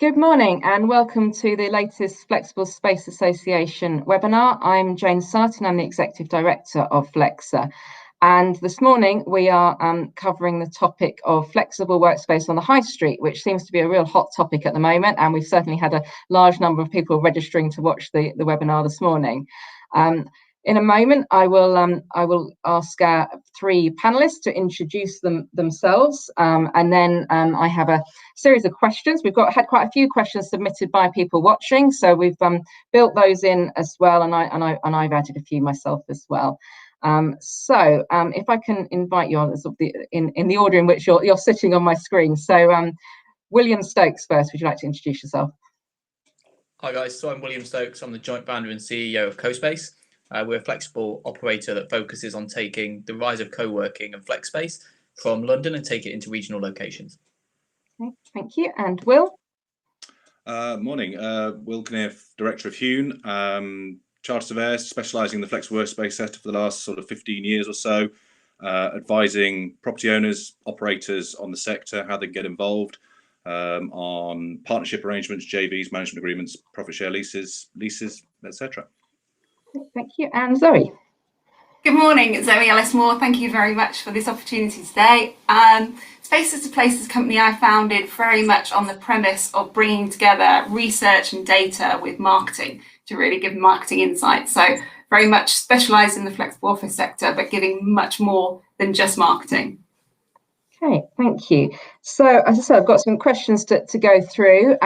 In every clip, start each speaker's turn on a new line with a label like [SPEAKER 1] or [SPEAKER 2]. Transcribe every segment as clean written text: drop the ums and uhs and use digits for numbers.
[SPEAKER 1] Good morning and welcome to the latest Flexible Space Association webinar. I'm Jane Sartin, I'm the Executive Director of FlexSA. And this morning we are covering the topic of flexible workspace on the high street, which seems to be a real hot topic at the moment. And we've certainly had a large number of people registering to watch the webinar this morning. In a moment, I will ask our three panelists to introduce themselves, and then I have a series of questions. We've had quite a few questions submitted by people watching, so we've built those in as well, and I've added a few myself as well. If I can invite you on in the order in which you're sitting on my screen. So William Stokes first. Would you like to introduce yourself?
[SPEAKER 2] Hi guys, so I'm William Stokes. I'm the joint founder and CEO of CoSpace. We're a flexible operator that focuses on taking the rise of co-working and flex space from London and take it into regional locations.
[SPEAKER 1] Okay, thank you. And Will?
[SPEAKER 3] Morning, Will Kinnear, Director of HEWN, Chartered Surveyor, specialising in the flex workspace sector for the last sort of 15 years or so, advising property owners, operators on the sector, how they get involved on partnership arrangements, JVs, management agreements, profit share leases, etc.
[SPEAKER 1] Thank you. And Zoe?
[SPEAKER 4] Good morning, Zoe Ellis-Moore. Thank you very much for this opportunity today. Spaces to Places company I founded very much on the premise of bringing together research and data with marketing to really give marketing insights. So very much specialised in the flexible office sector, but giving much more than just marketing.
[SPEAKER 1] Okay, thank you. So as I said, I've got some questions to go through,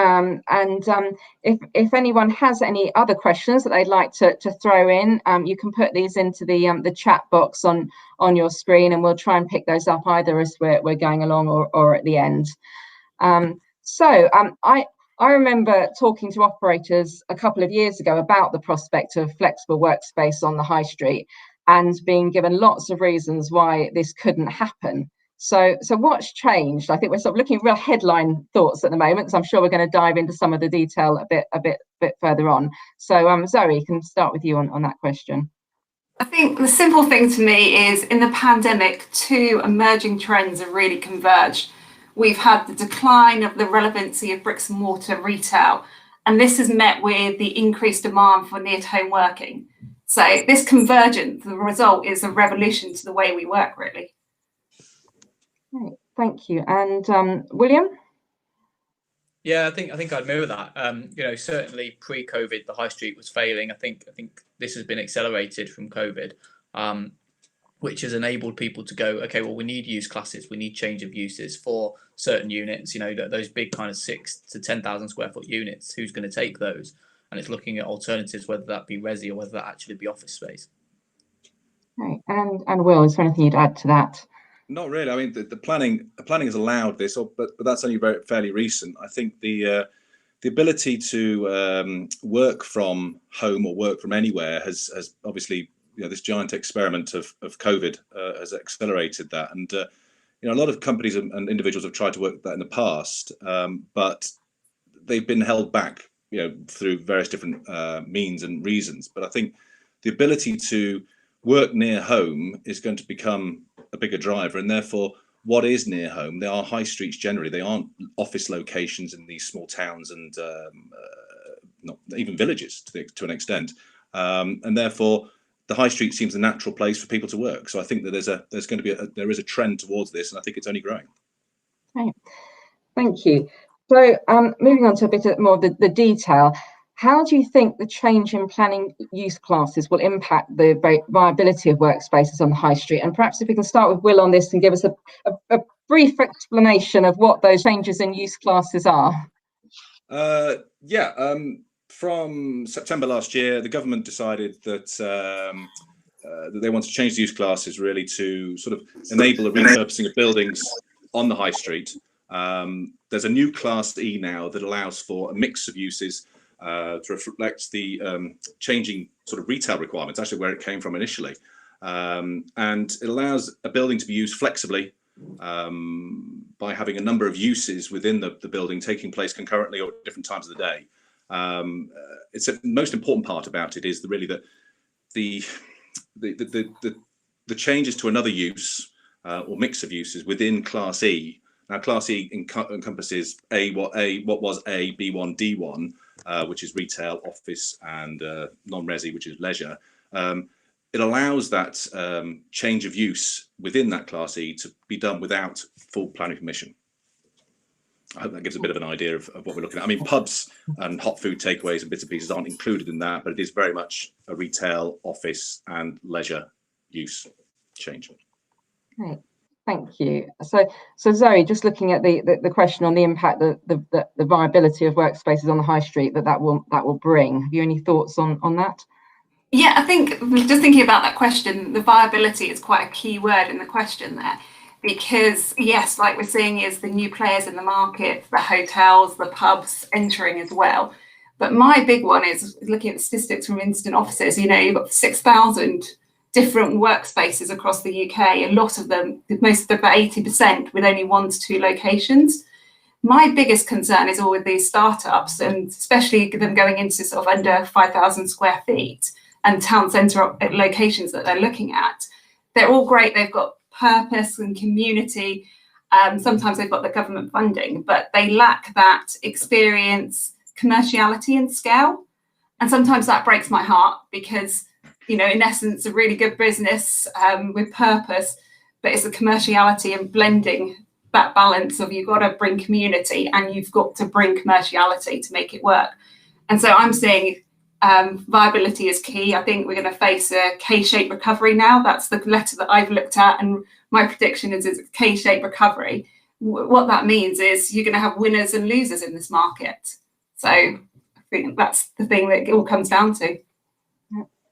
[SPEAKER 1] if anyone has any other questions that they'd like to throw in, you can put these into the chat box on your screen, and we'll try and pick those up either as we're going along or at the end. I remember talking to operators a couple of years ago about the prospect of flexible workspace on the high street and being given lots of reasons why this couldn't happen. So what's changed? I think we're sort of looking at real headline thoughts at the moment, so I'm sure we're going to dive into some of the detail a bit further on. So Zoe, can start with you on that question.
[SPEAKER 4] I think the simple thing to me is in the pandemic, two emerging trends have really converged. We've had the decline of the relevancy of bricks and mortar retail, and this has met with the increased demand for near-to-home working. So this convergence, the result is a revolution to the way we work, really.
[SPEAKER 1] Right, thank you. And William?
[SPEAKER 2] Yeah, I think I'd mirror that. Certainly pre-COVID, the high street was failing. I think this has been accelerated from COVID, which has enabled people to go, okay, well, we need use classes, we need change of uses for certain units. Those big kind of 6,000 to 10,000 square foot units. Who's going to take those? And it's looking at alternatives, whether that be resi or whether that actually be office space.
[SPEAKER 1] Right, and Will, is there anything you'd add to that?
[SPEAKER 3] Not really. I mean, the planning has allowed this, but that's only fairly recent. I think the ability to work from home or work from anywhere has obviously, this giant experiment of COVID has accelerated that. And a lot of companies and individuals have tried to work that in the past, but they've been held back, through various different means and reasons. But I think the ability to work near home is going to become a bigger driver, and therefore what is near home? They are high streets generally. They aren't office locations in these small towns and not even villages to an extent, and therefore the high street seems a natural place for people to work. So I think that there is a trend towards this, and I think it's only growing.
[SPEAKER 1] Right, thank you. So moving on to a bit more of the detail, how do you think the change in planning use classes will impact the viability of workspaces on the high street? And perhaps if we can start with Will on this and give us a brief explanation of what those changes in use classes are.
[SPEAKER 3] From September last year, the government decided that they want to change the use classes really to sort of enable the repurposing of buildings on the high street. There's a new Class E now that allows for a mix of uses to reflect the changing sort of retail requirements, actually where it came from initially. And it allows a building to be used flexibly by having a number of uses within the building taking place concurrently or at different times of the day. It's the most important part about it is really that the changes to another use or mix of uses within Class E Now, Class E encompasses what was A, B1, D1, which is retail, office, and non-resi, which is leisure. It allows that change of use within that Class E to be done without full planning permission. I hope that gives a bit of an idea of what we're looking at. I mean, pubs and hot food takeaways and bits and pieces aren't included in that, but it is very much a retail, office, and leisure use change.
[SPEAKER 1] Great, thank you. So Zoe, just looking at the question on the impact, the viability of workspaces on the high street that will bring. Have you any thoughts on that?
[SPEAKER 4] Yeah, I think just thinking about that question, the viability is quite a key word in the question there. Because yes, like we're seeing is the new players in the market, the hotels, the pubs entering as well. But my big one is looking at the statistics from instant offices. You know, you've got 6,000 different workspaces across the UK. A lot of them, most of them, about 80%, with only 1 to 2 locations. My biggest concern is all with these startups, and especially them going into sort of under 5,000 square feet and town centre locations that they're looking at. They're all great. They've got purpose and community. Sometimes they've got the government funding, but they lack that experience, commerciality and scale. And sometimes that breaks my heart because, you know, in essence, a really good business with purpose, but it's the commerciality and blending that balance of you've got to bring community and you've got to bring commerciality to make it work. And so I'm seeing viability is key. I think we're going to face a K-shaped recovery now. That's the letter that I've looked at, and my prediction is it's a K-shaped recovery. What that means is you're going to have winners and losers in this market. So I think that's the thing that it all comes down to.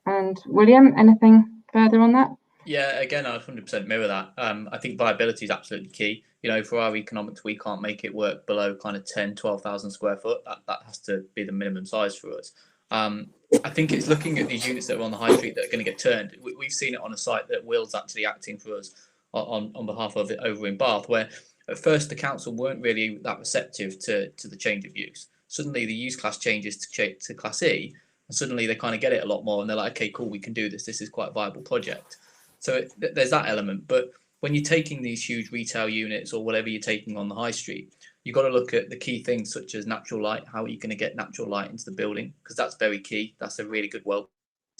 [SPEAKER 1] And William, anything further on that?
[SPEAKER 2] Yeah, again, I'd 100% mirror that. I think viability is absolutely key. You know, for our economics, we can't make it work below kind of 10, 12,000 square foot. That has to be the minimum size for us. I think it's looking at these units that are on the high street that are going to get turned. We've seen it on a site that Will's actually acting for us on behalf of it over in Bath, where at first the council weren't really that receptive to the change of use. Suddenly the use class changes to Class E, and suddenly they kind of get it a lot more, and they're like, okay, cool, we can do this. This is quite a viable project. So there's that element. But when you're taking these huge retail units or whatever you're taking on the high street, you've got to look at the key things such as natural light. How are you going to get natural light into the building? Because that's very key. That's a really good well,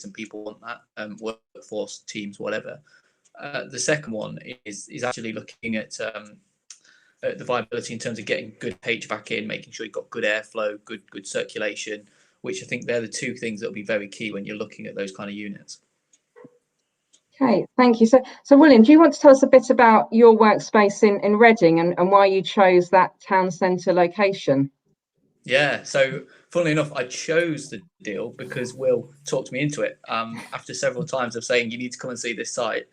[SPEAKER 2] and people want that, workforce, teams, whatever. The second one is actually looking at the viability in terms of getting good HVAC in, making sure you've got good airflow, good circulation, which I think they're the 2 things that will be very key when you're looking at those kind of units.
[SPEAKER 1] Okay, thank you. So William, do you want to tell us a bit about your workspace in Reading and why you chose that town centre location?
[SPEAKER 2] Yeah, so funnily enough, I chose the deal because Will talked me into it. After several times of saying you need to come and see this site,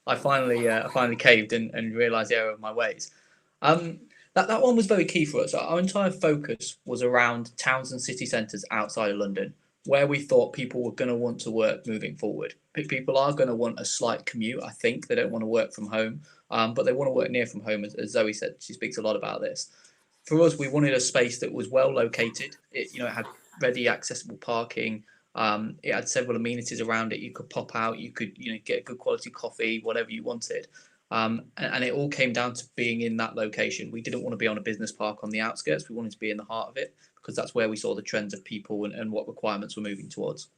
[SPEAKER 2] I finally caved and realised the error of my ways. That one was very key for us. Our entire focus was around towns and city centres outside of London, where we thought people were going to want to work moving forward. People are going to want a slight commute, I think. They don't want to work from home, but they want to work near from home, as Zoe said. She speaks a lot about this. For us, we wanted a space that was well located. It had ready accessible parking. It had several amenities around it. You could pop out, you could get good quality coffee, whatever you wanted. And it all came down to being in that location. We didn't want to be on a business park on the outskirts. We wanted to be in the heart of it, because that's where we saw the trends of people and what requirements were moving towards.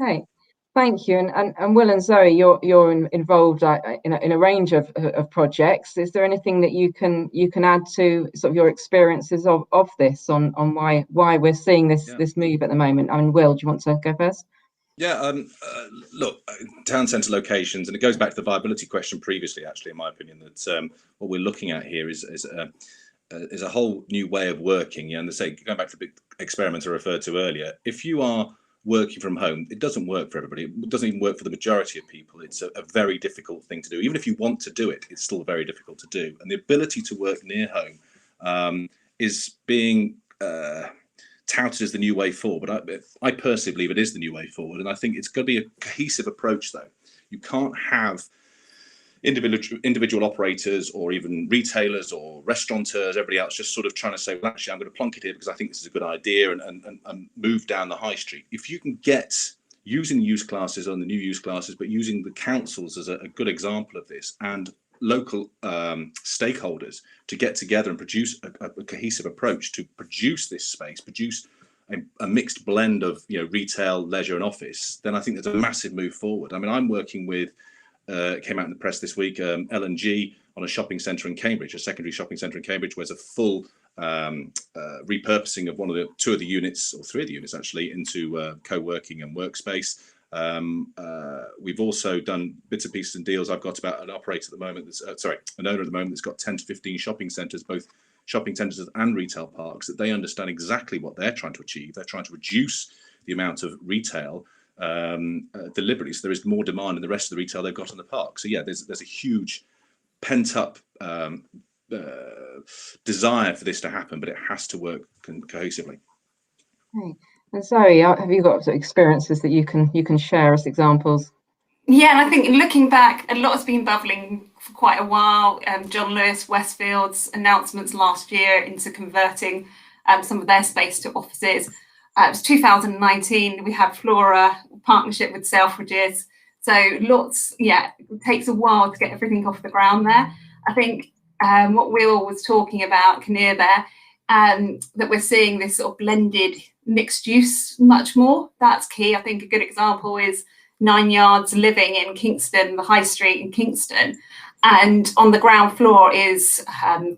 [SPEAKER 1] Okay, thank you. And Will and Zoe, you're involved in a range of projects. Is there anything that you can add to sort of your experiences of this on why we're seeing this move at the moment? I mean, Will, do you want to go first?
[SPEAKER 3] Yeah, look, town centre locations, and it goes back to the viability question previously, actually, in my opinion, that what we're looking at here is a whole new way of working. And they say, going back to the big experiment I referred to earlier, if you are working from home, it doesn't work for everybody. It doesn't even work for the majority of people. It's a very difficult thing to do. Even if you want to do it, it's still very difficult to do. And the ability to work near home is being touted as the new way forward. But I personally believe it is the new way forward. And I think it's going to be a cohesive approach, though. You can't have individual operators or even retailers or restaurateurs, everybody else just sort of trying to say, well, actually, I'm going to plonk it here because I think this is a good idea and move down the high street. If you can get using use classes on the new use classes, but using the councils as a good example of this, and local stakeholders to get together and produce a cohesive approach to produce this space, produce a mixed blend of retail, leisure and office, then I think there's a massive move forward. I mean, I'm working with, came out in the press this week, L&G on a shopping centre in Cambridge, a secondary shopping centre in Cambridge, where there's a full repurposing of two of the units, or three of the units actually, into co-working and workspace. We've also done bits and pieces and deals. I've got about an operator at the moment an owner at the moment that's got 10 to 15 shopping centres, both shopping centres and retail parks, that they understand exactly what they're trying to achieve. They're trying to reduce the amount of retail deliberately, so there is more demand in the rest of the retail they've got in the park. So yeah, there's a huge pent up desire for this to happen, but it has to work cohesively.
[SPEAKER 1] Okay. And Zoe, have you got experiences that you can share as examples?
[SPEAKER 4] Yeah, and I think looking back, a lot has been bubbling for quite a while. John Lewis, Westfield's announcements last year into converting some of their space to offices. It was 2019. We had Flora partnership with Selfridges. So lots, yeah, it takes a while to get everything off the ground there. I think what Will was talking about, Kinnear there, that we're seeing this sort of blended mixed use much more. That's key. I think a good example is 9 Yards Living in Kingston, the High Street in Kingston. And on the ground floor is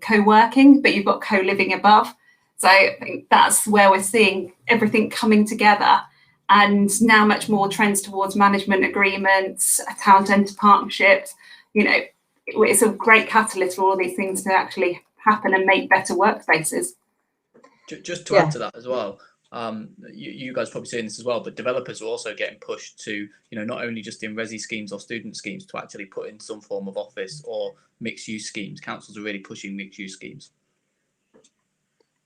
[SPEAKER 4] co-working, but you've got co-living above. So I think that's where we're seeing everything coming together. And now much more trends towards management agreements, town centre partnerships. It's a great catalyst for all these things to actually happen and make better workspaces.
[SPEAKER 2] Just to add to that as well, you guys are probably seeing this as well, but developers are also getting pushed to, not only just in resi schemes or student schemes, to actually put in some form of office or mixed use schemes. Councils are really pushing mixed use schemes.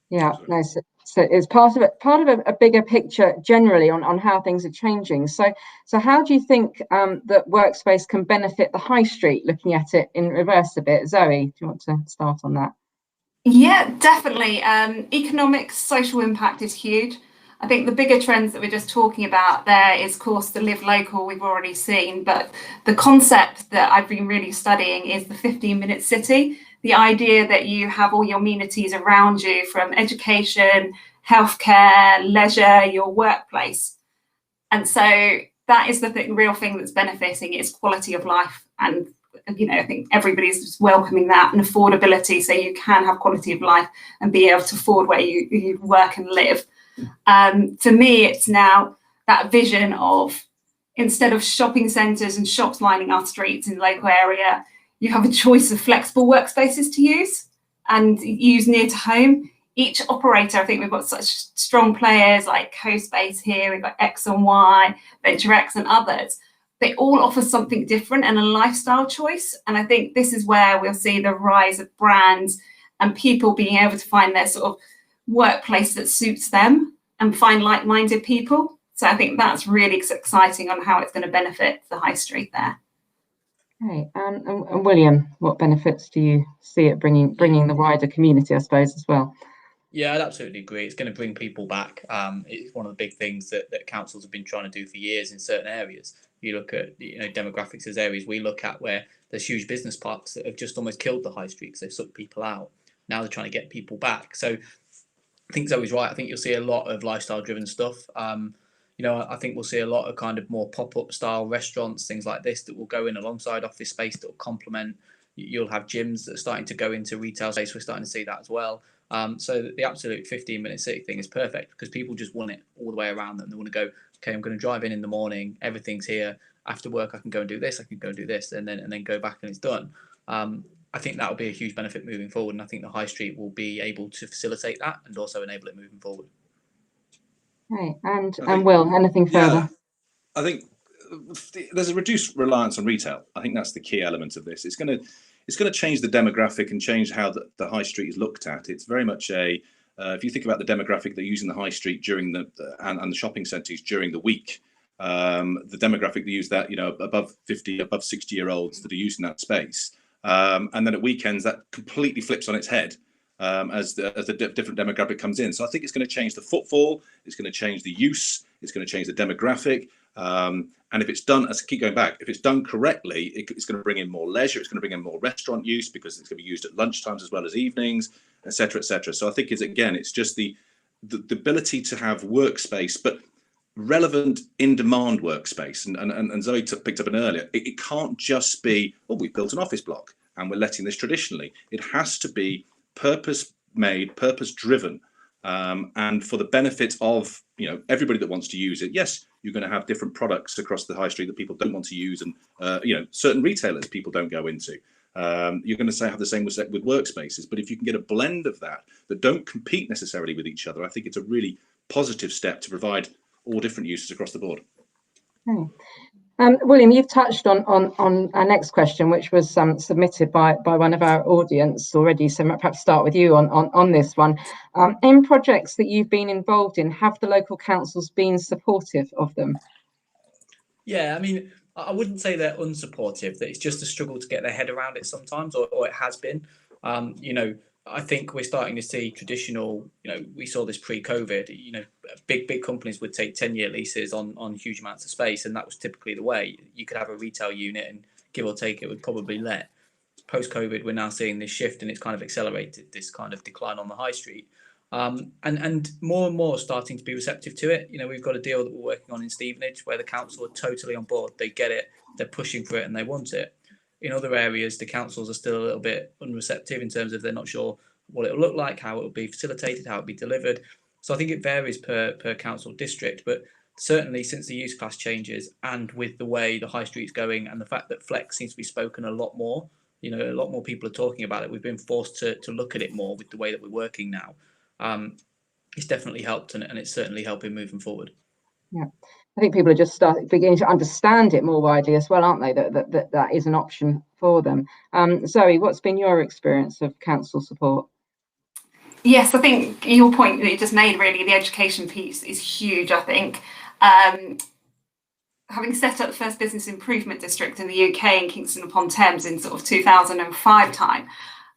[SPEAKER 1] Yeah, no, so it's part of a bigger picture generally on how things are changing. So how do you think that workspace can benefit the high street, looking at it in reverse a bit? Zoe, do you want to start on that?
[SPEAKER 4] Yeah, definitely. Economic, social impact is huge. I think the bigger trends that we're just talking about there is, of course, the live local we've already seen, but the concept that I've been really studying is the 15-minute city. The idea that you have all your amenities around you, from education, healthcare, leisure, your workplace. And so that is the real thing that's benefiting, is quality of life. And, I think everybody's welcoming that, and affordability, so you can have quality of life and be able to afford where you work and live. To me, it's now that vision of, instead of shopping centres and shops lining our streets in the local area, you have a choice of flexible workspaces to use and use near to home. Each operator, I think we've got such strong players like CoSpace here, we've got X and Y, Venture X and others. They all offer something different and a lifestyle choice. And I think this is where we'll see the rise of brands and people being able to find their sort of workplace that suits them and find like-minded people. So I think that's really exciting on how it's going to benefit the high street there.
[SPEAKER 1] Okay, and William, what benefits do you see it bringing the wider community, I suppose, as well?
[SPEAKER 2] Yeah, I'd absolutely agree. It's going to bring people back. It's one of the big things that councils have been trying to do for years in certain areas. You look at demographics as areas we look at where there's huge business parks that have just almost killed the high street because they've sucked people out. Now they're trying to get people back. So I think Zoe's right. I think you'll see a lot of lifestyle driven stuff. I think we'll see a lot of kind of more pop-up style restaurants, things like this, that will go in alongside office space that will complement. You'll have gyms that are starting to go into retail space. We're starting to see that as well. So the absolute 15-minute city thing is perfect because people just want it all the way around them. They want to go, okay, I'm going to drive in the morning. Everything's here. After work, I can go and do this. I can go and do this, and then go back and it's done. I think that will be a huge benefit moving forward, and I think the high street will be able to facilitate that and also enable it moving forward.
[SPEAKER 1] Right, and Will, anything further?
[SPEAKER 3] Yeah, I think there's a reduced reliance on retail. I think that's the key element of this. It's going to change the demographic and change how the high street is looked at. It's very much if you think about the demographic they're using the high street during and the shopping centres during the week, the demographic they use that above 50, above 60-year-olds that are using that space, and then at weekends that completely flips on its head. As the different demographic comes in. So I think it's going to change the footfall, it's going to change the use, it's going to change the demographic. And if it's done, as I keep going back, if it's done correctly, it's going to bring in more leisure. It's going to bring in more restaurant use because it's going to be used at lunchtimes as well as evenings, et cetera, et cetera. So I think it's just the ability to have workspace, but relevant in-demand workspace. And Zoe picked up an earlier, it can't just be, oh, we've built an office block and we're letting this traditionally. It has to be purpose-made, purpose-driven, and for the benefit of everybody that wants to use it. Yes, you're going to have different products across the high street that people don't want to use, and certain retailers people don't go into. You're going to have the same with workspaces, but if you can get a blend of that don't compete necessarily with each other, I think it's a really positive step to provide all different uses across the board.
[SPEAKER 1] Okay. William, you've touched on our next question, which was submitted by one of our audience already. So perhaps start with you on this one. In projects that you've been involved in, have the local councils been supportive of them?
[SPEAKER 2] Yeah, I mean, I wouldn't say they're unsupportive. That it's just a struggle to get their head around it sometimes, or it has been. I think we're starting to see traditional, we saw this pre-COVID, big companies would take 10-year leases on huge amounts of space. And that was typically the way. You could have a retail unit and give or take it would probably let. Post-COVID, we're now seeing this shift and it's kind of accelerated this kind of decline on the high street. And more starting to be receptive to it. We've got a deal that we're working on in Stevenage where the council are totally on board. They get it, they're pushing for it and they want it. In other areas, the councils are still a little bit unreceptive in terms of they're not sure what it'll look like, how it will be facilitated, how it'll be delivered. So I think it varies per council district, but certainly since the use class changes and with the way the high street's going and the fact that flex seems to be spoken a lot more, a lot more people are talking about it. We've been forced to look at it more with the way that we're working now. It's definitely helped and it's certainly helping moving forward.
[SPEAKER 1] Yeah, I think people are just beginning to understand it more widely as well, aren't they? That is an option for them. Zoe, what's been your experience of council support?
[SPEAKER 4] Yes, I think your point that you just made, really, the education piece is huge, I think. Having set up the first business improvement district in the UK in Kingston upon Thames in sort of 2005 time,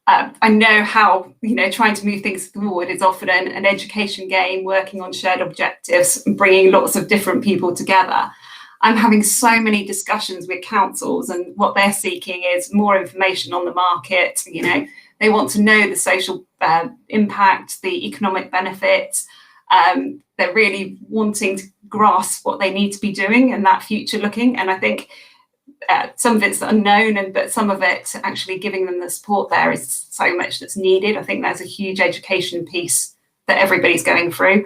[SPEAKER 4] I know how, trying to move things forward is often an education game, working on shared objectives, and bringing lots of different people together. I'm having so many discussions with councils and what they're seeking is more information on the market. They want to know the social impact, the economic benefits. They're really wanting to grasp what they need to be doing and that future looking. And I think some of it's unknown, but some of it actually giving them the support there is so much that's needed. I think there's a huge education piece that everybody's going through.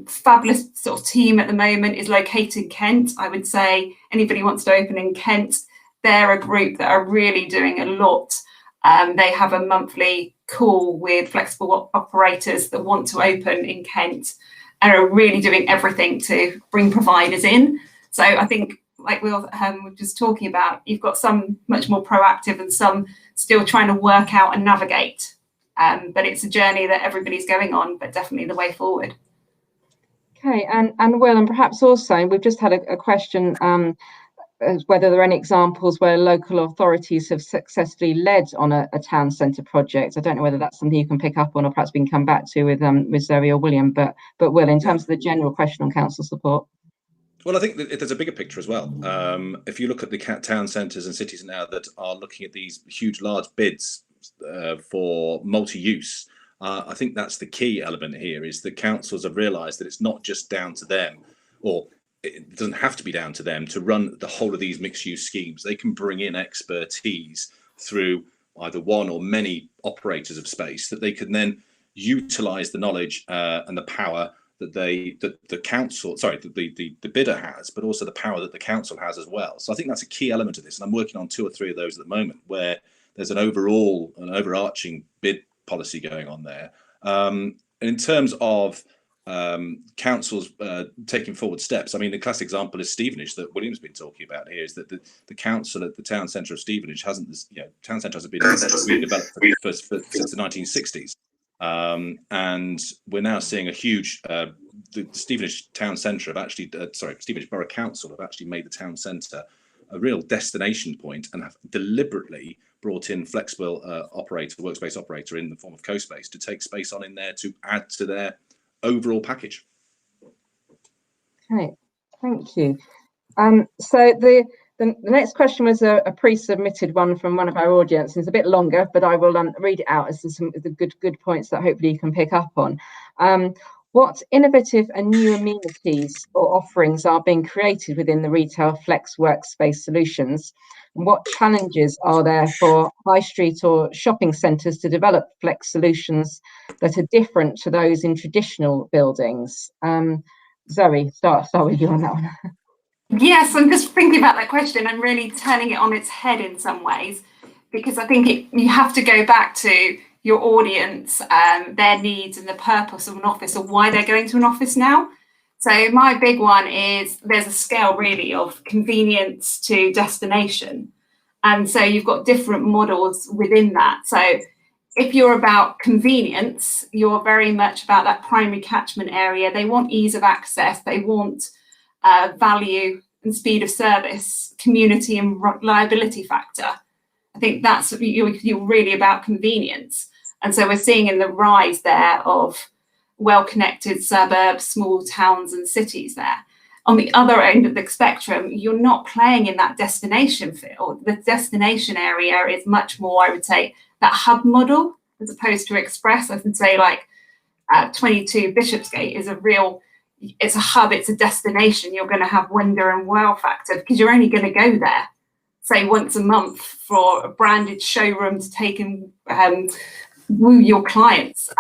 [SPEAKER 4] Fabulous sort of team at the moment is located in Kent. I would say anybody wants to open in Kent, they're a group that are really doing a lot. They have a monthly call with flexible operators that want to open in Kent and are really doing everything to bring providers in. So I think, like we were just talking about, you've got some much more proactive and some still trying to work out and navigate. But it's a journey that everybody's going on, but definitely the way forward.
[SPEAKER 1] Okay, and Will, and perhaps also, we've just had a question as whether there are any examples where local authorities have successfully led on a town centre project. I don't know whether that's something you can pick up on, or perhaps we can come back to with Zoe or William. But Will, in terms of the general question on council support.
[SPEAKER 3] Well, I think that there's a bigger picture as well. If you look at the town centres and cities now that are looking at these huge, large bids for multi-use, I think that's the key element here, is that councils have realised that it's not just down to them, or it doesn't have to be down to them to run the whole of these mixed-use schemes. They can bring in expertise through either one or many operators of space that they can then utilise the knowledge and the power that the council, the bidder has, but also the power that the council has as well. So I think that's a key element of this, and I'm working on 2 or 3 of those at the moment, where there's an overarching bid policy going on there. And in terms of councils taking forward steps, I mean, the classic example is Stevenage that William's been talking about here, is that the council at the town centre of Stevenage hasn't been really developed since the 1960s. And we're now seeing a huge, the Stevenage town centre Stevenage Borough Council have actually made the town centre a real destination point and have deliberately brought in flexible workspace operator in the form of CoSpace to take space on in there to add to their overall package.
[SPEAKER 1] Okay, Thank you. So the next question was a pre-submitted one from one of our audience. It's a bit longer, but I will read it out as some of the good points that hopefully you can pick up on. What innovative and new amenities or offerings are being created within the retail flex workspace solutions? And what challenges are there for high street or shopping centres to develop flex solutions that are different to those in traditional buildings? Zoe, start with you on that one.
[SPEAKER 4] Yes, I'm just thinking about that question and really turning it on its head in some ways, because I think you have to go back to your audience, their needs and the purpose of an office, or why they're going to an office now. So my big one is there's a scale really of convenience to destination. And so you've got different models within that. So if you're about convenience, you're very much about that primary catchment area. They want ease of access. They want value and speed of service, community and reliability factor. I think that's you're really about convenience. And so we're seeing in the rise there of well-connected suburbs, small towns and cities there. On the other end of the spectrum, you're not playing in that destination field. The destination area is much more, I would say, that hub model as opposed to express. I would say like 22 Bishopsgate is it's a hub, it's a destination. You're going to have wonder and wow factor because you're only going to go there, say, once a month for a branded showroom to take and woo your clients.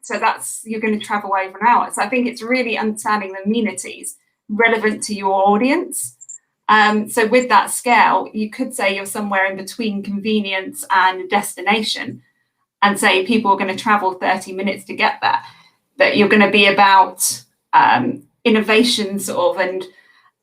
[SPEAKER 4] So you're going to travel over an hour. So I think it's really understanding the amenities relevant to your audience. So with that scale, you could say you're somewhere in between convenience and destination, and say people are going to travel 30 minutes to get there. But you're going to be about innovation sort of and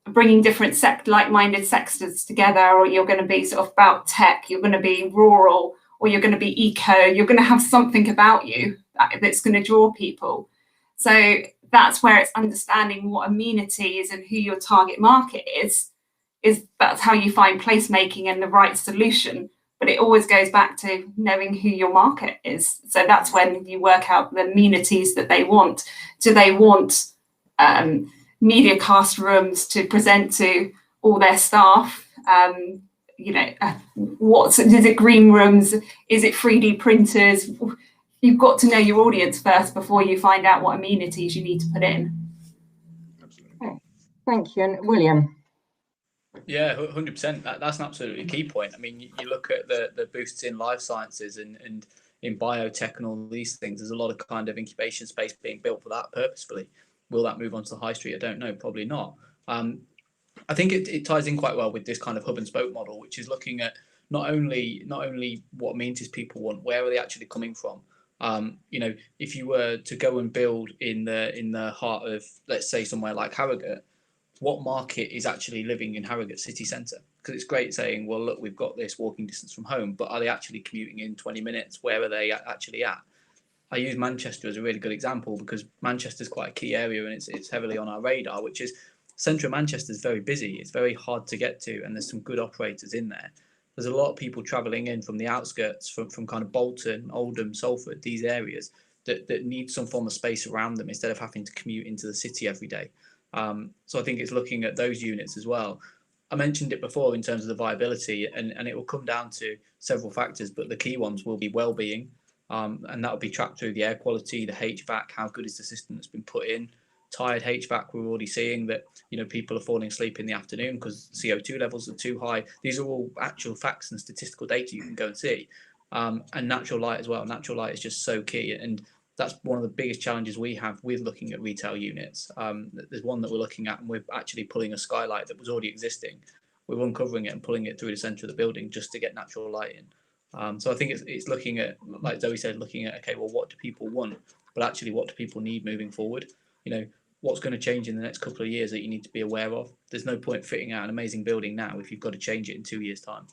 [SPEAKER 4] bringing different like-minded sectors together, or you're going to be sort of about tech, you're going to be rural, or you're going to be eco. You're going to have something about you that's going to draw people. So that's where it's understanding what amenities and who your target market is that's how you find placemaking and the right solution. But it always goes back to knowing who your market is. So that's when you work out the amenities that they want. Do they want media cast rooms to present to all their staff? Is it green rooms? Is it 3D printers? You've got to know your audience first before you find out what amenities you need to put in.
[SPEAKER 3] Absolutely.
[SPEAKER 1] Okay. Thank you. And William?
[SPEAKER 2] Yeah, 100%. That's an absolutely key point. I mean, you look at the boosts in life sciences and in biotech and all these things. There's a lot of kind of incubation space being built for that purposefully. Will that move onto the high street? I don't know. Probably not. I think it ties in quite well with this kind of hub and spoke model, which is looking at not only what amenities people want, where are they actually coming from? If you were to go and build in the heart of, let's say, somewhere like Harrogate, what market is actually living in Harrogate city centre? Because it's great saying, well, look, we've got this walking distance from home, but are they actually commuting in 20 minutes? Where are they actually at? I use Manchester as a really good example because Manchester is quite a key area and it's heavily on our radar, which is central Manchester is very busy. It's very hard to get to, and there's some good operators in there. There's a lot of people travelling in from the outskirts, from kind of Bolton, Oldham, Salford, these areas that need some form of space around them instead of having to commute into the city every day. So I think it's looking at those units as well. I mentioned it before in terms of the viability, and it will come down to several factors, but the key ones will be well-being, and that will be tracked through the air quality, the HVAC, how good is the system that's been put in. Tired HVAC, we're already seeing that people are falling asleep in the afternoon because CO2 levels are too high. These are all actual facts and statistical data you can go and see. And natural light as well. Natural light is just so key, and that's one of the biggest challenges we have with looking at retail units. There's one that we're looking at, and we're actually pulling a skylight that was already existing. We're uncovering it and pulling it through the centre of the building just to get natural light in. So I think it's looking at, like Zoe said, looking at, okay, well, what do people want? But actually, what do people need moving forward? What's going to change in the next couple of years that you need to be aware of? There's no point fitting out an amazing building now if you've got to change it in 2 years' time.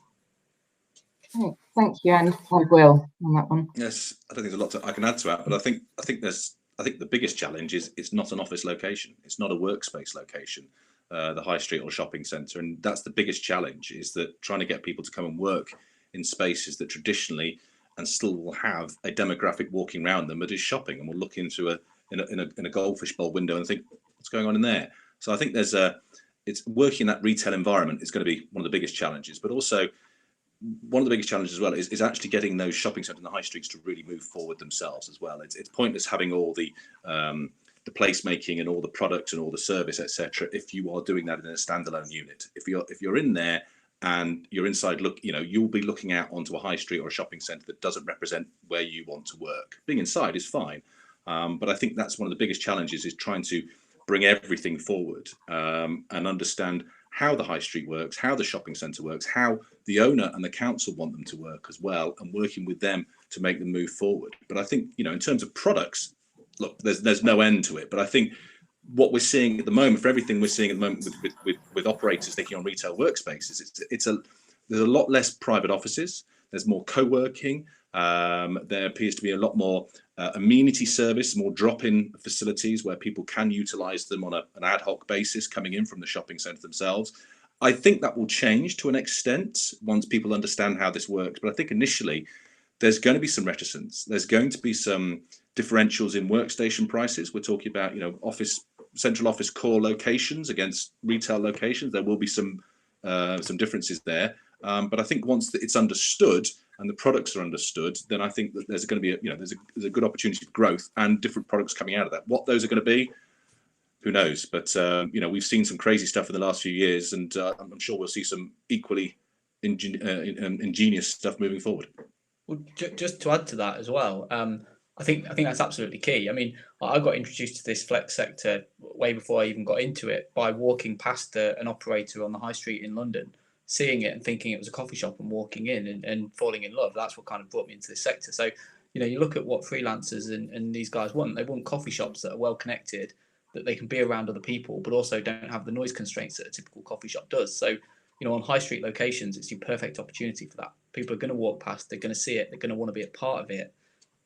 [SPEAKER 1] Oh, thank you, and Will on that one.
[SPEAKER 3] Yes, I don't think there's a lot I can add to that, but I think the biggest challenge is it's not an office location. It's not a workspace location, the high street or shopping centre, and that's the biggest challenge, is that trying to get people to come and work in spaces that traditionally and still will have a demographic walking around them that is shopping and will look into in a goldfish bowl window and think, what's going on in there? So I think there's it's working in that retail environment is going to be one of the biggest challenges, but also one of the biggest challenges as well is actually getting those shopping centres and the high streets to really move forward themselves as well. It's pointless having all the placemaking and all the products and all the service, etc., if you are doing that in a standalone unit. If you're in there and you're inside, you'll be looking out onto a high street or a shopping centre that doesn't represent where you want to work. Being inside is fine, but I think that's one of the biggest challenges, is trying to bring everything forward and understand how the high street works, how the shopping centre works, how the owner and the council want them to work as well, and working with them to make them move forward. But I think, in terms of products, look, there's no end to it. But I think what we're seeing at the moment, for everything we're seeing at the moment with operators taking on retail workspaces, there's a lot less private offices. There's more co-working. There appears to be a lot more amenity service, more drop-in facilities where people can utilise them on an ad hoc basis coming in from the shopping centre themselves. I think that will change to an extent once people understand how this works. But I think initially there's going to be some reticence. There's going to be some differentials in workstation prices. We're talking about, central office core locations against retail locations. There will be some differences there. But I think once it's understood and the products are understood, then I think that there's going to be there's a good opportunity for growth and different products coming out of that. What those are going to be, who knows? But we've seen some crazy stuff in the last few years, and I'm sure we'll see some equally ingenious stuff moving forward.
[SPEAKER 2] Well, just to add to that as well, I think that's absolutely key. I mean, I got introduced to this flex sector way before I even got into it by walking past an operator on the high street in London, seeing it and thinking it was a coffee shop, and walking in and falling in love. That's what kind of brought me into this sector. So, you look at what freelancers and these guys want. They want coffee shops that are well connected, that they can be around other people, but also don't have the noise constraints that a typical coffee shop does. So, on high street locations, it's your perfect opportunity for that. People are going to walk past, they're going to see it, they're going to want to be a part of it.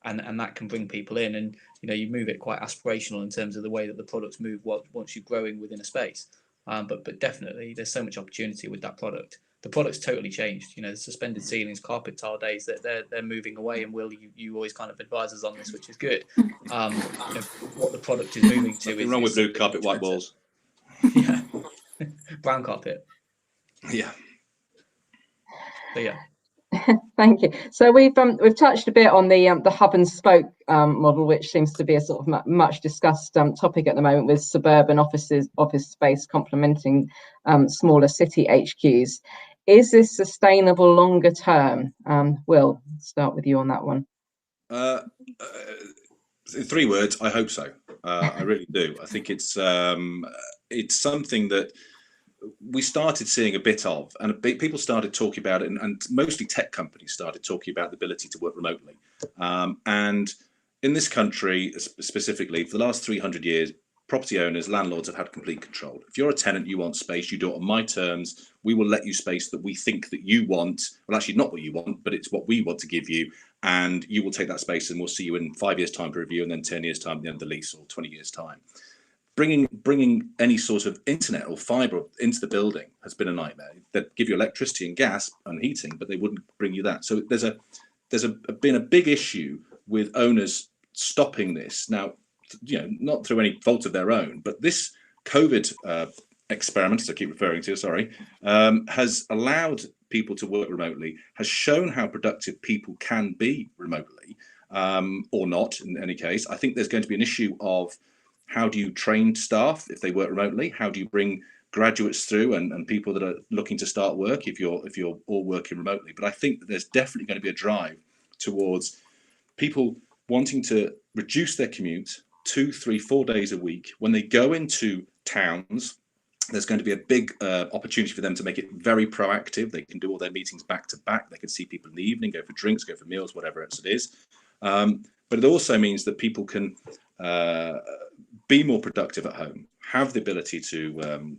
[SPEAKER 2] And that can bring people in, and you move it quite aspirational in terms of the way that the products move once you're growing within a space. But definitely there's so much opportunity with that product. The product's totally changed. The suspended ceilings, carpet tile days, that they're moving away, and Will, you always kind of advise us on this, which is good. What the product is moving to
[SPEAKER 3] Nothing wrong with blue carpet, white walls.
[SPEAKER 2] Yeah. Brown carpet.
[SPEAKER 3] Yeah.
[SPEAKER 2] So yeah.
[SPEAKER 1] Thank you. So we've touched a bit on the hub and spoke model, which seems to be a sort of much discussed topic at the moment, with suburban office space complementing smaller city HQs. Is this sustainable longer term? Will, start with you on that one.
[SPEAKER 3] In 3 words, I hope so. I really do. I think it's something that we started seeing a bit of, and people started talking about it, and mostly tech companies started talking about the ability to work remotely. And in this country specifically, for the last 300 years, property owners, landlords have had complete control. If you're a tenant, you want space, you do it on my terms. We will let you space that we think that you want. Well, actually not what you want, but it's what we want to give you. And you will take that space, and we'll see you in 5 years' time for review, and then 10 years' time at the end of the lease, or 20 years' time. Bringing any sort of internet or fibre into the building has been a nightmare. They'd give you electricity and gas and heating, but they wouldn't bring you that. So there's been a big issue with owners stopping this. Now, not through any fault of their own, but this COVID experiment, as I keep referring to, has allowed people to work remotely, has shown how productive people can be remotely, or not in any case. I think there's going to be an issue of how do you train staff if they work remotely? How do you bring graduates through and people that are looking to start work if you're all working remotely? But I think that there's definitely going to be a drive towards people wanting to reduce their commute 2, 3, 4 days a week. When they go into towns, there's going to be a big opportunity for them to make it very proactive. They can do all their meetings back to back. They can see people in the evening, go for drinks, go for meals, whatever else it is. But it also means that people can be more productive at home, have the ability to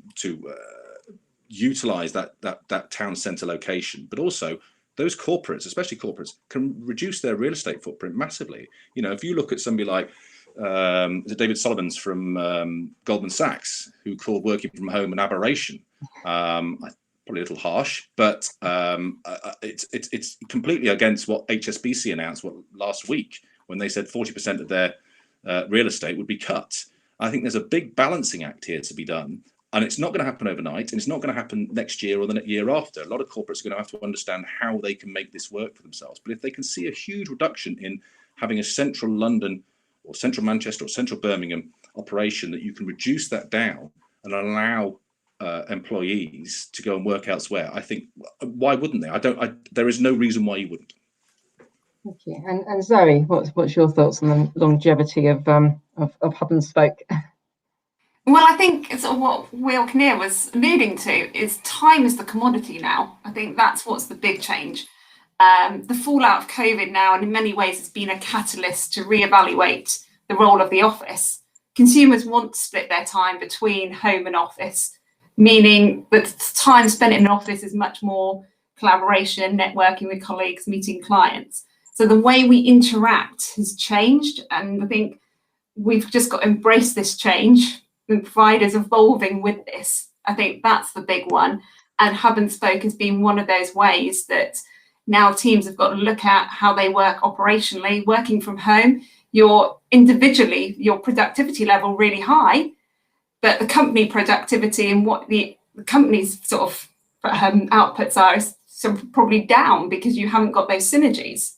[SPEAKER 3] utilize that town centre location, but also those corporates, especially corporates, can reduce their real estate footprint massively. If you look at somebody like David Solomons from Goldman Sachs, who called working from home an aberration. Probably a little harsh, but it's completely against what HSBC announced last week when they said 40% of their real estate would be cut. I think there's a big balancing act here to be done And it's not going to happen overnight, and it's not going to happen next year or the year after. A lot of corporates are going to have to understand how they can make this work for themselves. But if they can see a huge reduction in having a central London or central Manchester or central Birmingham operation, that you can reduce that down and allow employees to go and work elsewhere, I think, why wouldn't they? There is no reason why you wouldn't.
[SPEAKER 1] Thank you. And Zoe, what's your thoughts on the longevity of hub and spoke?
[SPEAKER 4] Well, I think it's what Will Kinnear was alluding to is time is the commodity now. I think that's what's the big change. The fallout of COVID now, and in many ways, has been a catalyst to reevaluate the role of the office. Consumers want to split their time between home and office, meaning that time spent in an office is much more collaboration, networking with colleagues, meeting clients. So the way we interact has changed, and I think we've just got to embrace this change. The providers evolving with this. I think that's the big one. And hub and spoke has been one of those ways that now teams have got to look at how they work operationally. Working from home, your productivity level really high, but the company productivity and what the company's sort of outputs are is sort of probably down because you haven't got those synergies.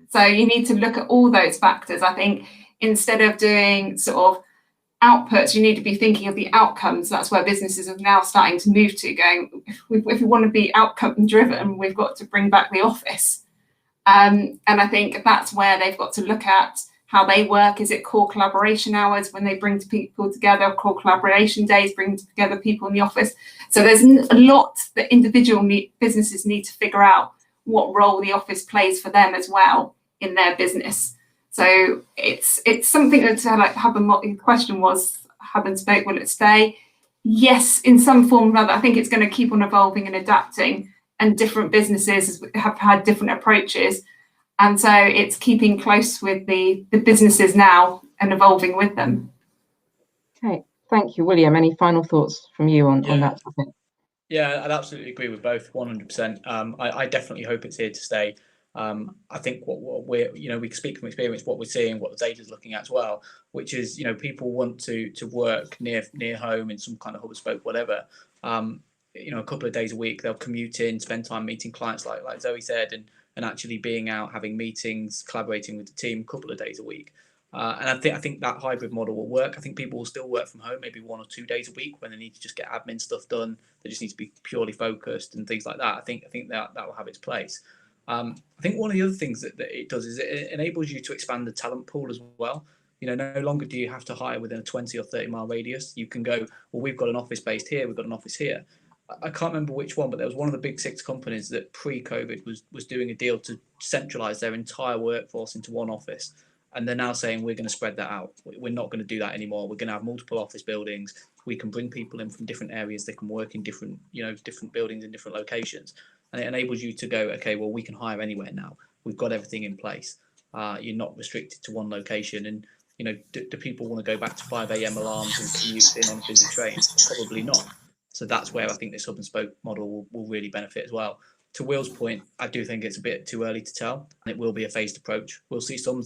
[SPEAKER 4] So you need to look at all those factors. I think instead of doing sort of outputs, you need to be thinking of the outcomes. That's where businesses are now starting to move to, going, if we want to be outcome driven, we've got to bring back the office. And I think that's where they've got to look at how they work. Is it core collaboration hours when they bring people together, core collaboration days, bring together people in the office? So there's a lot that individual businesses need to figure out what role the office plays for them as well in their business. So it's something that like the question was, hub and spoke, will it stay? Yes, in some form or other. I think it's going to keep on evolving and adapting, and different businesses have had different approaches. And so it's keeping close with the businesses now and evolving with them. Okay,
[SPEAKER 1] thank you, William. Any final thoughts from you on that topic?
[SPEAKER 2] Yeah, I'd absolutely agree with both, 100%. I definitely hope it's here to stay. I think what we're, we speak from experience, what we're seeing, what the data is looking at as well, which is, people want to work near home in some kind of hub and spoke, whatever. A couple of days a week, they'll commute in, spend time meeting clients, like Zoe said, and actually being out, having meetings, collaborating with the team a couple of days a week. And I think that hybrid model will work. I think people will still work from home, maybe 1 or 2 days a week when they need to just get admin stuff done. They just need to be purely focused and things like that. I think that will have its place. I think one of the other things that it does is it enables you to expand the talent pool as well. No longer do you have to hire within a 20 or 30 mile radius. You can go, well, we've got an office based here, we've got an office here. I can't remember which one, but there was one of the big 6 companies that pre-COVID was doing a deal to centralize their entire workforce into one office. And they're now saying, we're going to spread that out. We're not going to do that anymore. We're going to have multiple office buildings. We can bring people in from different areas. They can work in different buildings in different locations. And it enables you to go, okay, well, we can hire anywhere now. We've got everything in place. You're not restricted to one location. And, do people want to go back to 5 a.m. alarms and commute in on a busy train? Probably not. So that's where I think this hub and spoke model will really benefit as well. To Will's point, I do think it's a bit too early to tell, and it will be a phased approach. We'll see some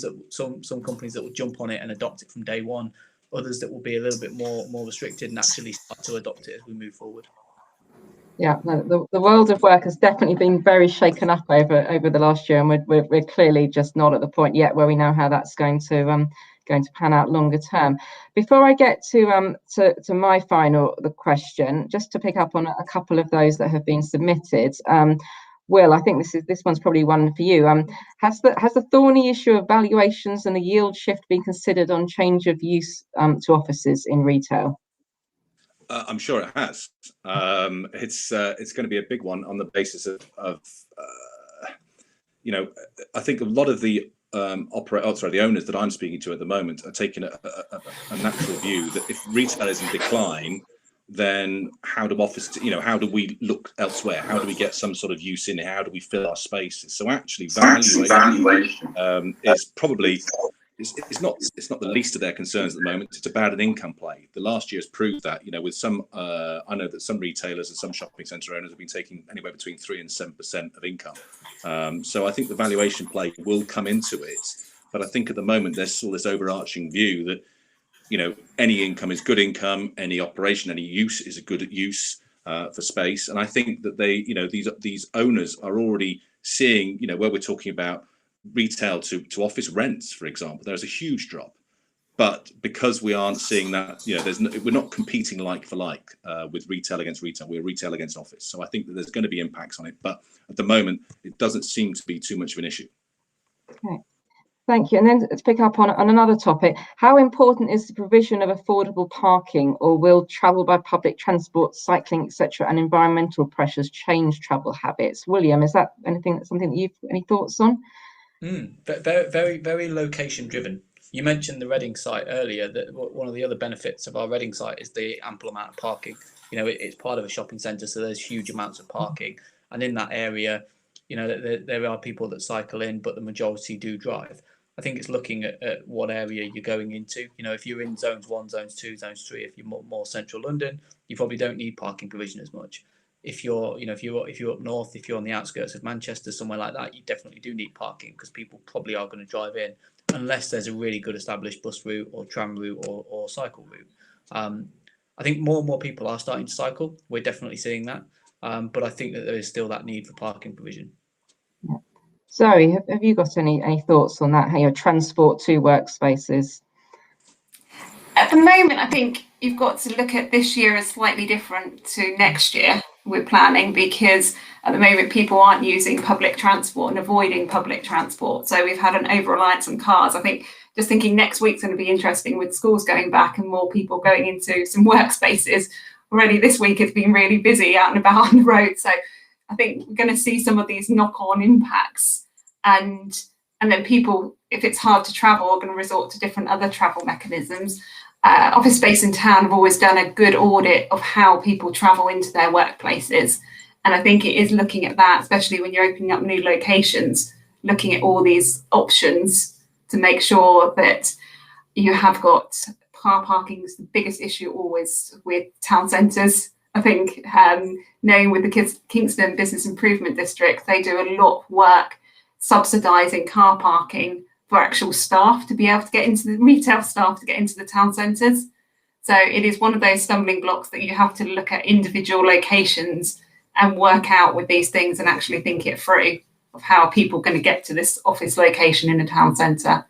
[SPEAKER 2] companies that will jump on it and adopt it from day one, others that will be a little bit more restricted and actually start to adopt it as we move forward.
[SPEAKER 1] Yeah, no, the world of work has definitely been very shaken up over the last year, and we're clearly just not at the point yet where we know how that's going to pan out longer term. Before I get to my final question, just to pick up on a couple of those that have been submitted. Will, I think this one's probably one for you. Has the thorny issue of valuations and the yield shift been considered on change of use to offices in retail?
[SPEAKER 3] I'm sure it has. It's going to be a big one on the basis of I think a lot of the the owners that I'm speaking to at the moment are taking a natural view that if retail is in decline, then how do we look elsewhere? How do we get some sort of use in it? How do we fill our spaces? So actually valuation is probably it's not the least of their concerns at the moment. It's about an income play. The last year has proved that, with some I know that some retailers and some shopping centre owners have been taking anywhere between 3 and 7% of income. So I think the valuation play will come into it. But I think at the moment there's still this overarching view that any income is good income, any operation, any use is a good use for space. And I think that these owners are already seeing, where we're talking about retail to office rents, for example, there's a huge drop. But because we aren't seeing that, we're not competing like for like with retail against retail. We're retail against office. So I think that there's going to be impacts on it. But at the moment, it doesn't seem to be too much of an issue.
[SPEAKER 1] Okay, thank you. And then to pick up on another topic, how important is the provision of affordable parking, or will travel by public transport, cycling, etc., and environmental pressures change travel habits? William, is that something that you've any thoughts on?
[SPEAKER 2] Very, very, very location driven. You mentioned the Reading site earlier. That one of the other benefits of our Reading site is the ample amount of parking. It's part of a shopping centre, so there's huge amounts of parking. And in that area, there are people that cycle in, but the majority do drive. I think it's looking at what area you're going into. If you're in zones 1, zones 2, zones 3, if you're more central London, you probably don't need parking provision as much. If you're up north, if you're on the outskirts of Manchester, somewhere like that, you definitely do need parking, because people probably are going to drive in, unless there's a really good established bus route or tram route or cycle route. I think more and more people are starting to cycle. We're definitely seeing that. But I think that there is still that need for parking provision.
[SPEAKER 1] Yeah. Zoe, have you got any thoughts on that? How your transport to workspaces?
[SPEAKER 4] At the moment, I think you've got to look at this year as slightly different to next year. We're planning, because at the moment people aren't using public transport and avoiding public transport. So we've had an over-reliance on cars. I think just thinking next week's going to be interesting with schools going back and more people going into some workspaces. Already this week it's been really busy out and about on the road. So I think we're going to see some of these knock-on impacts. And then people, if it's hard to travel, are going to resort to different other travel mechanisms. Office Space in town have always done a good audit of how people travel into their workplaces. And I think it is looking at that, especially when you're opening up new locations, looking at all these options to make sure that you have got car parking is the biggest issue always with town centres. I think knowing with the Kingston Business Improvement District, they do a lot of work subsidising car parking for actual staff to be able to get into the retail staff to get into the town centres. So it is one of those stumbling blocks that you have to look at individual locations and work out with these things and actually think it through of how people are going to get to this office location in a town centre.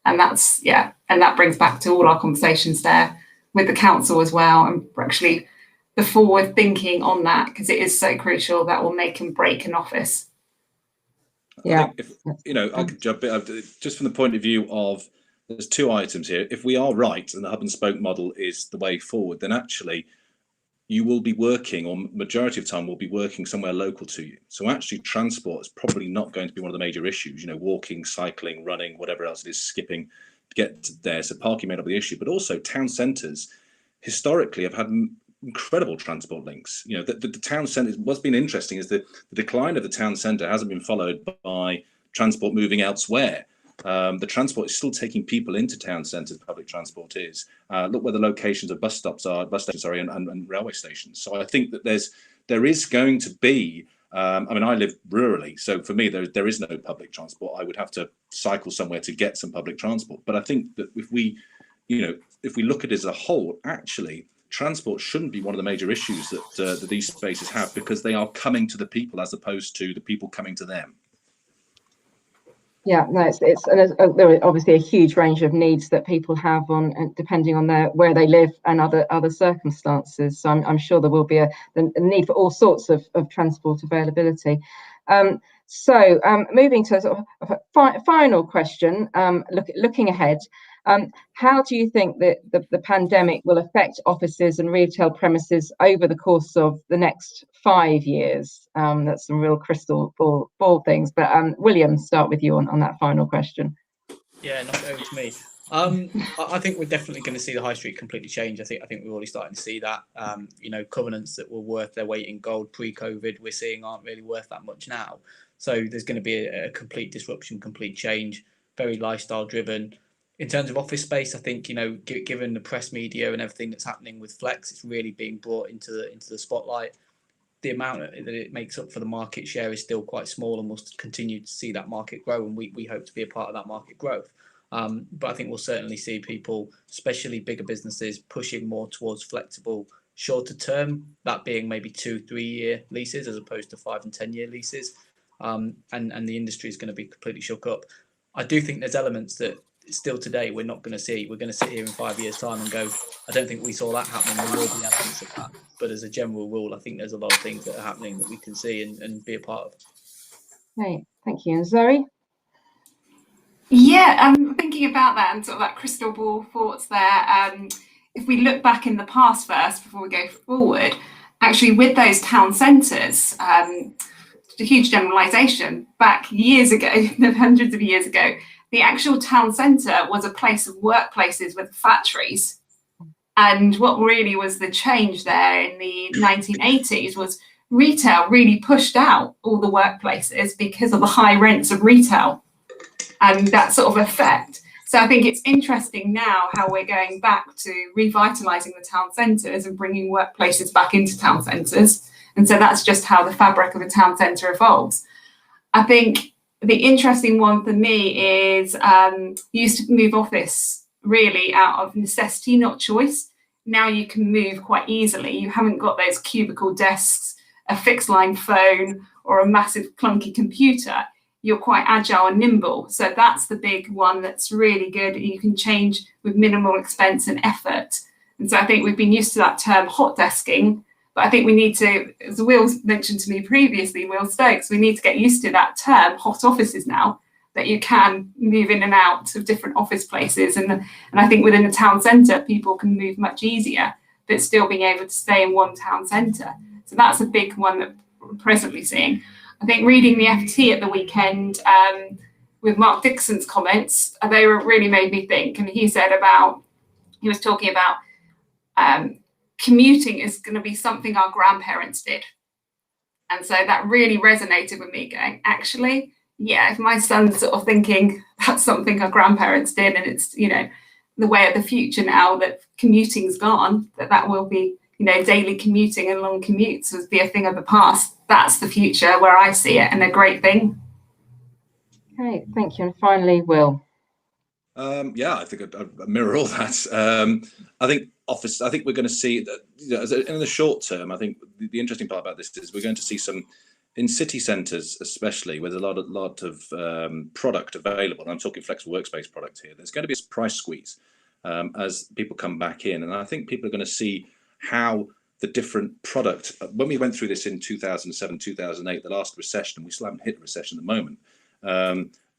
[SPEAKER 4] And that brings back to all our conversations there with the council as well, and actually the forward thinking on that, because it is so crucial. That will make and break an office.
[SPEAKER 1] Yeah,
[SPEAKER 3] I could jump in just from the point of view of, there's two items here. If we are right and the hub and spoke model is the way forward, then actually you will be working, or majority of time will be working somewhere local to you. So actually transport is probably not going to be one of the major issues, walking, cycling, running, whatever else it is, skipping to get there. So parking may not be the issue, but also town centres historically have had incredible transport links. The town centre, what's been interesting is that the decline of the town centre hasn't been followed by transport moving elsewhere. The transport is still taking people into town centres. Public transport is. Look where the locations of bus stations and railway stations. So I think that there is going to be. I live rurally, so for me there is no public transport. I would have to cycle somewhere to get some public transport. But I think that if we look at it as a whole, actually transport shouldn't be one of the major issues that these spaces have, because they are coming to the people as opposed to the people coming to them.
[SPEAKER 1] Yeah, no, and there are obviously a huge range of needs that people have depending on where they live and other circumstances. So I'm sure there will be a need for all sorts of transport availability. So moving to sort of a final question, looking ahead, how do you think that the pandemic will affect offices and retail premises over the course of the next 5 years? That's some real crystal ball things. But William, start with you on that final question.
[SPEAKER 2] Yeah, knock it over to me. I think we're definitely going to see the high street completely change. I think we're already starting to see that. Covenants that were worth their weight in gold pre-COVID, we're seeing aren't really worth that much now. So there's going to be a complete disruption, complete change, very lifestyle driven. In terms of office space, I think, given the press media and everything that's happening with Flex, it's really being brought into the spotlight. The amount that it makes up for the market share is still quite small, and we'll continue to see that market grow, and we hope to be a part of that market growth. But I think we'll certainly see people, especially bigger businesses, pushing more towards flexible, shorter term, that being maybe 2-3 year leases as opposed to 5 and 10 year leases. And the industry is going to be completely shook up. I do think there's elements that still today we're not going to see. We're going to sit here in 5 years' time and go, I don't think we saw that happening. There will be elements of that. But as a general rule, I think there's a lot of things that are happening that we can see and be a part of.
[SPEAKER 1] Great, thank you. And Zoe?
[SPEAKER 4] Yeah, I'm thinking about that and sort of that crystal ball thoughts there. If we look back in the past first before we go forward, actually with those town centres, a huge generalisation, back years ago, hundreds of years ago, the actual town centre was a place of workplaces with factories. And what really was the change there in the 1980s was retail really pushed out all the workplaces because of the high rents of retail and that sort of effect. So I think it's interesting now how we're going back to revitalising the town centres and bringing workplaces back into town centres. And so that's just how the fabric of a town centre evolves. I think the interesting one for me is you used to move office really out of necessity, not choice. Now you can move quite easily. You haven't got those cubicle desks, a fixed line phone, or a massive clunky computer. You're quite agile and nimble. So that's the big one that's really good. You can change with minimal expense and effort. And so I think we've been used to that term hot desking, but I think we need to, as Will mentioned to me previously, Will Stokes, we need to get used to that term hot offices now, that you can move in and out of different office places. And I think within the town centre, people can move much easier, but still being able to stay in one town centre. So that's a big one that we're presently seeing. I think reading the FT at the weekend with Mark Dixon's comments, they really made me think. And he was talking about commuting is going to be something our grandparents did. And so that really resonated with me going, actually, yeah, if my son's sort of thinking that's something our grandparents did and it's, you know, the way of the future now that commuting's gone, that will be, you know, daily commuting and long commutes would be a thing of the past. That's the future where I see it and a great thing.
[SPEAKER 1] Okay, thank you. And finally, Will.
[SPEAKER 3] Yeah, I think I mirror all that. I think we're going to see that, you know, in the short term. I think the interesting part about this is we're going to see some in city centres, especially with a lot of product available. And I'm talking flexible workspace product here. There's going to be a price squeeze as people come back in, and I think people are going to see how the different product. When we went through this in 2007, 2008, the last recession, we still haven't hit the recession at the moment.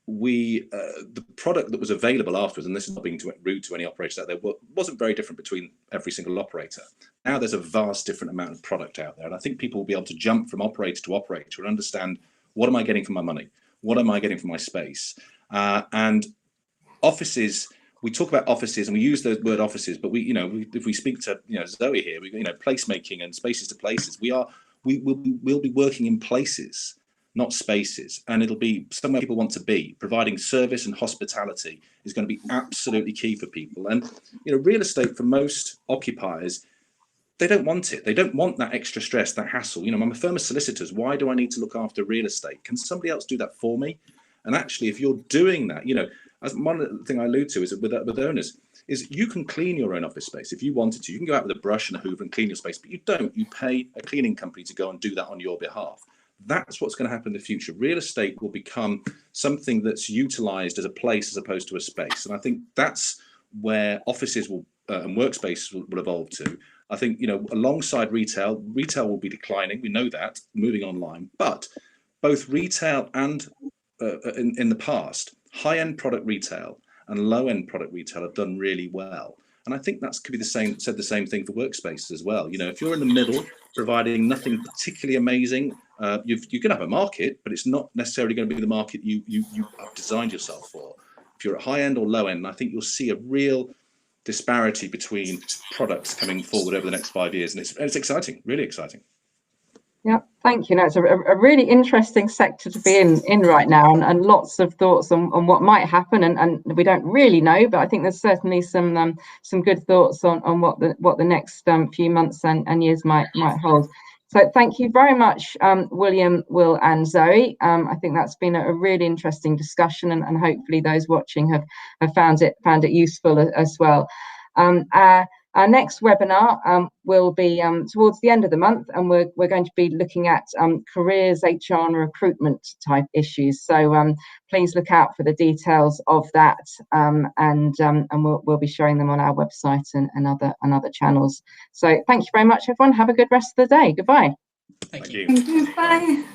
[SPEAKER 3] The product that was available afterwards, and this is not being rude to any operators out there, wasn't very different between every single operator. Now there's a vast different amount of product out there, and I think people will be able to jump from operator to operator and understand, what am I getting for my money? What am I getting for my space? And offices, we talk about offices and we use the word offices, but if we speak to Zoe here, placemaking and spaces to places, we'll be working in places, not spaces, and it'll be somewhere people want to be. Providing service and hospitality is going to be absolutely key for people. And real estate for most occupiers, they don't want it. They don't want that extra stress, that hassle. I'm a firm of solicitors. Why do I need to look after real estate? Can somebody else do that for me? And actually, if you're doing that, as one of the thing I allude to is with owners, is you can clean your own office space if you wanted to. You can go out with a brush and a hoover and clean your space, but you don't. You pay a cleaning company to go and do that on your behalf. That's what's going to happen in the future. Real estate will become something that's utilized as a place as opposed to a space. And I think that's where offices will and workspaces will evolve to. I think, alongside retail will be declining. We know that, moving online. But both retail and in the past, high-end product retail and low-end product retail have done really well. And I think that could be the same thing for workspaces as well. If you're in the middle, providing nothing particularly amazing, you can have a market, but it's not necessarily going to be the market you have designed yourself for. If you're at high end or low end, I think you'll see a real disparity between products coming forward over the next 5 years, and it's exciting, really exciting.
[SPEAKER 1] Yeah, thank you. No, it's a really interesting sector to be in right now, and lots of thoughts on what might happen, and we don't really know, but I think there's certainly some good thoughts on what the next few months and years might hold. So thank you very much, William, Will and Zoe. I think that's been a really interesting discussion, and hopefully those watching have found it useful as well. Our next webinar will be towards the end of the month, and we're going to be looking at careers, HR and recruitment type issues. So please look out for the details of that, and we'll be sharing them on our website and other channels. So thank you very much, everyone. Have a good rest of the day. Goodbye.
[SPEAKER 2] Thank you.
[SPEAKER 4] Thank you. Bye.